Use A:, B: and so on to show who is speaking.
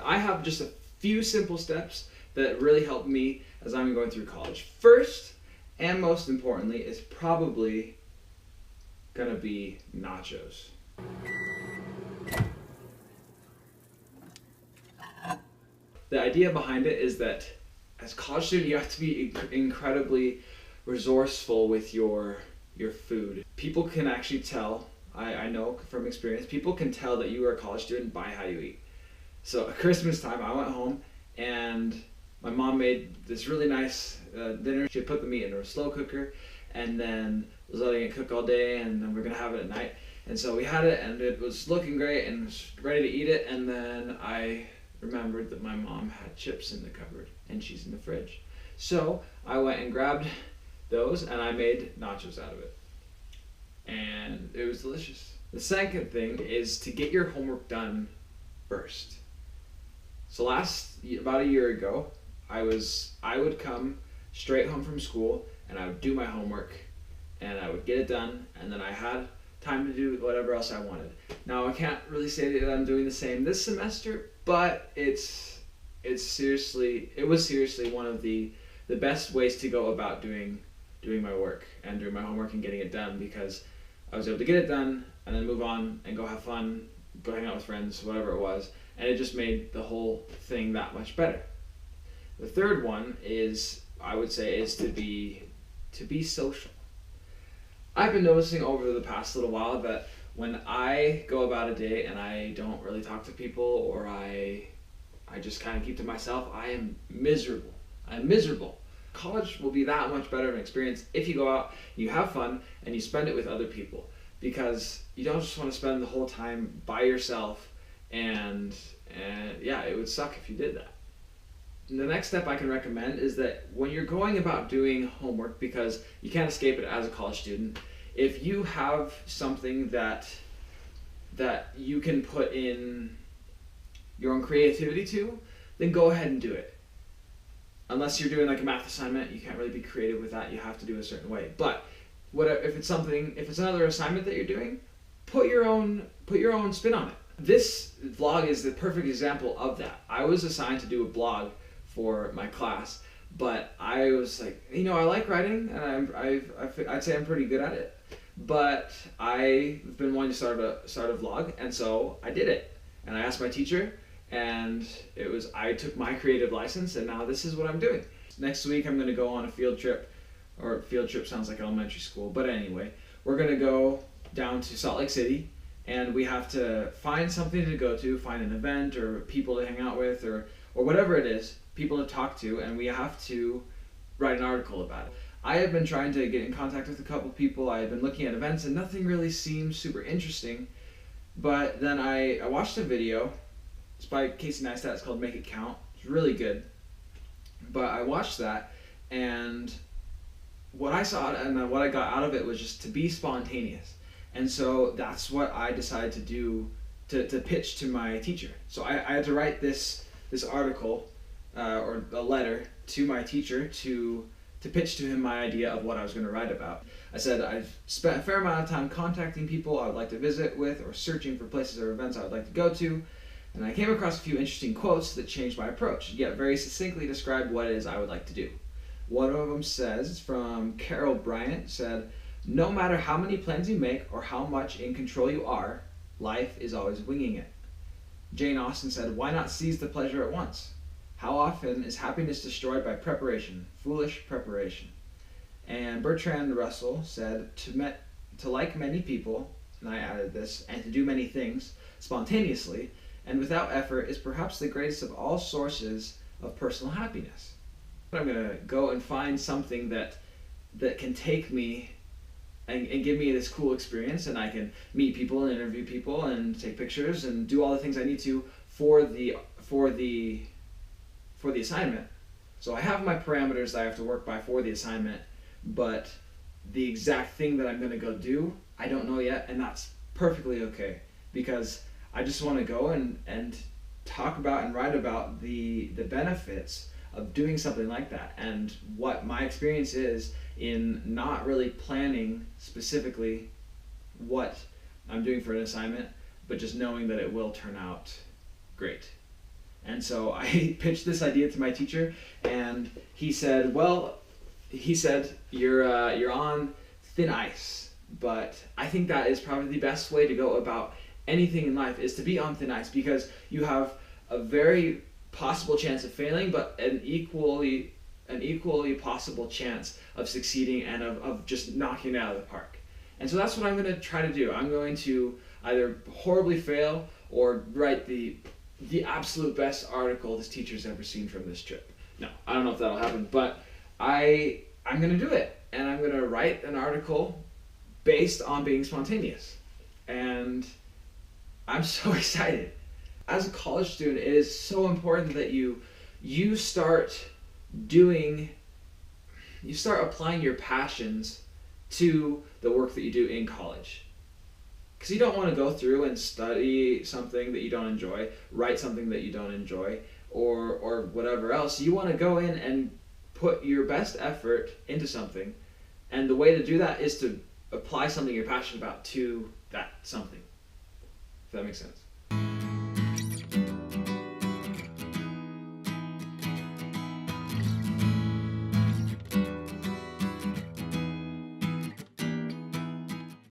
A: I have just a few simple steps that really helped me as I'm going through college. First, and most importantly, is probably gonna be nachos. The idea behind it is that as a college student, you have to be incredibly resourceful with your food. People can actually tell, I know from experience, people can tell that you are a college student by how you eat. So at Christmas time, I went home and my mom made this really nice dinner. She put the meat into a slow cooker and then was letting it cook all day, and then we're gonna have it at night. And so we had it, and it was looking great and was ready to eat it. And then I remembered that my mom had chips in the cupboard and cheese in the fridge. So I went and grabbed those and I made nachos out of it. And it was delicious. The second thing is to get your homework done first. So about a year ago, I would come straight home from school and I would do my homework and I would get it done, and then I had time to do whatever else I wanted. Now I can't really say that I'm doing the same this semester, but it was seriously one of the best ways to go about doing my work and doing my homework and getting it done, because I was able to get it done and then move on and go have fun, go hang out with friends, whatever it was. And it just made the whole thing that much better. The third one is, I would say, is to be social. I've been noticing over the past little while that when I go about a day and I don't really talk to people, or I just kind of keep to myself, I am miserable. I'm miserable. College will be that much better of an experience if you go out, you have fun, and you spend it with other people. Because you don't just want to spend the whole time by yourself, and yeah, it would suck if you did that. And the next step I can recommend is that when you're going about doing homework, because you can't escape it as a college student, if you have something that you can put in your own creativity to, then go ahead and do it. Unless you're doing like a math assignment, you can't really be creative with that. You have to do it a certain way. But if it's another assignment that you're doing, put your own spin on it. This vlog is the perfect example of that. I was assigned to do a blog for my class, but I was like, I like writing, and I'd say I'm pretty good at it. But I've been wanting to start a vlog, and so I did it. And I asked my teacher, and I took my creative license, and now this is what I'm doing. Next week I'm going to go on a field trip, or field trip sounds like elementary school, but anyway, we're going to go down to Salt Lake City, and we have to find something to go to, find an event or people to hang out with, or whatever it is, people to talk to, and we have to write an article about it. I have been trying to get in contact with a couple people. I have been looking at events, and nothing really seems super interesting. But then I watched a video. It's by Casey Neistat. It's called Make It Count. It's really good. But I watched that, and what I saw and what I got out of it was just to be spontaneous. And so that's what I decided to do to pitch to my teacher. So I had to write this article or a letter to my teacher to pitch to him my idea of what I was going to write about. I said I've spent a fair amount of time contacting people I would like to visit with, or searching for places or events I would like to go to, and I came across a few interesting quotes that changed my approach, yet very succinctly described what it is I would like to do. One of them says, from Carol Bryant, said, "No matter how many plans you make or how much in control you are, life is always winging it." Jane Austen said, "Why not seize the pleasure at once? How often is happiness destroyed by preparation, foolish preparation?" And Bertrand Russell said, to like many people, and I added this, and to do many things spontaneously and without effort is perhaps the greatest of all sources of personal happiness. I'm going to go and find something that can take me and give me this cool experience, and I can meet people and interview people and take pictures and do all the things I need to for for the assignment. So I have my parameters that I have to work by for the assignment, but the exact thing that I'm going to go do, I don't know yet, and that's perfectly okay, because I just want to go and talk about and write about the benefits of doing something like that, and what my experience is in not really planning specifically what I'm doing for an assignment, but just knowing that it will turn out great. And so I pitched this idea to my teacher, and he said, you're on thin ice, but I think that is probably the best way to go about anything in life, is to be on thin ice, because you have a very possible chance of failing, but an equally possible chance of succeeding and of just knocking it out of the park. And so that's what I'm going to try to do. I'm going to either horribly fail or write the absolute best article this teacher's ever seen from this trip. No, I don't know if that'll happen, but I'm going to do it, and I'm going to write an article based on being spontaneous. And I'm so excited. As a college student, it is so important that you start applying your passions to the work that you do in college. Because you don't want to go through and study something that you don't enjoy, write something that you don't enjoy, or whatever else. You want to go in and put your best effort into something, and the way to do that is to apply something you're passionate about to that something. If that makes sense.